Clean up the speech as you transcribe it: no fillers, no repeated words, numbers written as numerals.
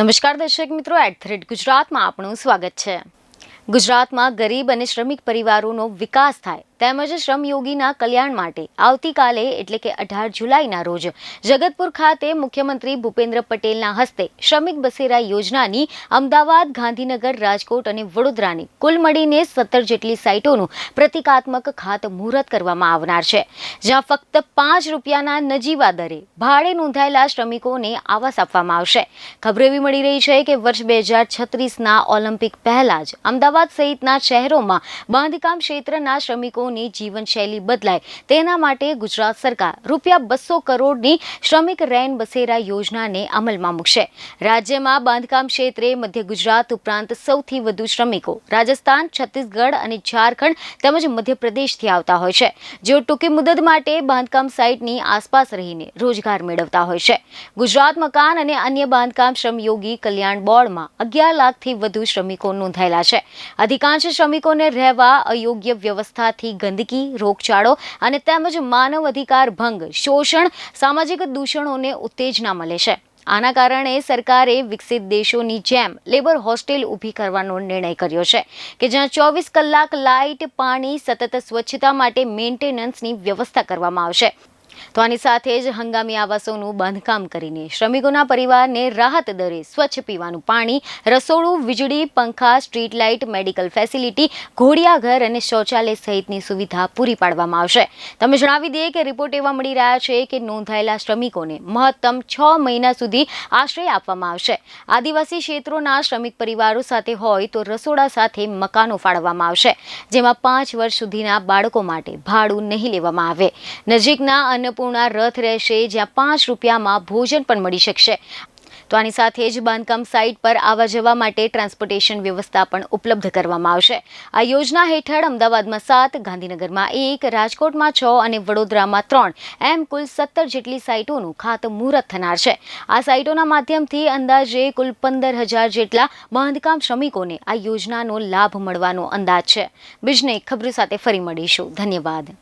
નમસ્કાર દર્શક મિત્રો, @ગુજરાતમાં આપનું સ્વાગત છે। ગુજરાતમાં ગરીબ અને શ્રમિક પરિવારોનો વિકાસ થાય તેમજ શ્રમયોગીના કલ્યાણ માટે આવતીકાલે એટલે કે 18 જુલાઈના રોજ જગતપુર ખાતે મુખ્યમંત્રી ભૂપેન્દ્ર પટેલના હસ્તે શ્રમિક બસેરા યોજનાની અમદાવાદ, ગાંધીનગર, રાજકોટ અને વડોદરાની કુલ મળીને 17 જેટલી સાઇટોનું પ્રતિકાત્મક ખાતમુહૂર્ત કરવામાં આવનાર છે, જ્યાં ફક્ત ₹5ના નજીવા દરે ભાડે નોંધાયેલા શ્રમિકોને આવાસ આપવામાં આવશે। ખબર એવી મળી રહી છે કે વર્ષ 2036ના ઓલિમ્પિક પહેલા જ અમદાવાદ સહિતના શહેરોમાં બાંધકામ ક્ષેત્રના શ્રમિકો જીવનશૈલી બદલાય તેના માટે ગુજરાત સરકાર ₹200 કરોડની શ્રમિક રેન બસેરા યોજનાને અમલમાં મૂકશે। રાજ્યમાં બાંધકામ ક્ષેત્રે મધ્ય ગુજરાત ઉપરાંત સૌથી વધુ શ્રમિકો રાજસ્થાન, છત્તીસગઢ અને ઝારખંડ તેમજ મધ્યપ્રદેશથી આવતા હોય છે, જેઓ ટૂંકી મુદત માટે બાંધકામ સાઇટની આસપાસ રહીને રોજગાર મેળવતા હોય છે। ગુજરાત મકાન અને અન્ય બાંધકામ શ્રમયોગી કલ્યાણ બોર્ડમાં 11 લાખથી વધુ શ્રમિકો નોંધાયેલા છે। અધિકાંશ શ્રમિકોને રહેવા અયોગ્ય વ્યવસ્થાથી ગંદકી, રોગચાળો અને તેમજ માનવ અધિકાર ભંગ, શોષણ, સામાજિક દૂષણોને ઉત્તેજના મળે છે। આના કારણે સરકારે વિકસિત દેશોની જેમ લેબર હોસ્ટેલ ઊભી કરવાનો નિર્ણય કર્યો છે કે જ્યાં 24 કલાક લાઇટ, પાણી, સતત સ્વચ્છતા માટે મેન્ટેનન્સની વ્યવસ્થા કરવામાં આવશે। તો આની સાથે જ હંગામી આવાસોનું બાંધકામ કરીને શ્રમિકોના પરિવારને રાહત દરે સ્વચ્છ પીવાનું પાણી, રસોડું, વીજળી, પંખા, સ્ટ્રીટ લાઇટ, મેડિકલ ફેસિલિટી, ઘોડિયાઘર અને શૌચાલય સહિતની સુવિધા પૂરી પાડવામાં આવશે। તમે જણાવી દઈએ કે રિપોર્ટ એવા મળી રહ્યા છે કે નોંધાયેલા શ્રમિકોને મહત્તમ 6 મહિના સુધી આશ્રય આપવામાં આવશે। આદિવાસી ક્ષેત્રોના શ્રમિક પરિવારો સાથે હોય તો રસોડા સાથે મકાનો ફાળવવામાં આવશે, જેમાં 5 વર્ષ સુધીના બાળકો માટે ભાડું નહીં લેવામાં આવે। નજીકના અન્નપૂર્ણા રથ રહેશે, જ્યાં ₹5માં ભોજન પણ મળી શકશે। તો આની સાથે જ બાંધકામ સાઇટ પર આવવા જવા માટે ટ્રાન્સપોર્ટેશન વ્યવસ્થા પણ ઉપલબ્ધ કરવામાં આવશે। આ યોજના હેઠળ અમદાવાદમાં 7, ગાંધીનગરમાં 1, રાજકોટમાં 6 અને વડોદરામાં 3 એમ કુલ 17 જેટલી સાઇટોનું ખાતમુહૂર્ત થનાર છે। આ સાઇટોના માધ્યમથી અંદાજે કુલ 15,000 જેટલા બાંધકામ શ્રમિકોને આ યોજનાનો લાભ મળવાનો અંદાજ છે। બીજને ખબર સાથે ફરી મળીશું। ધન્યવાદ।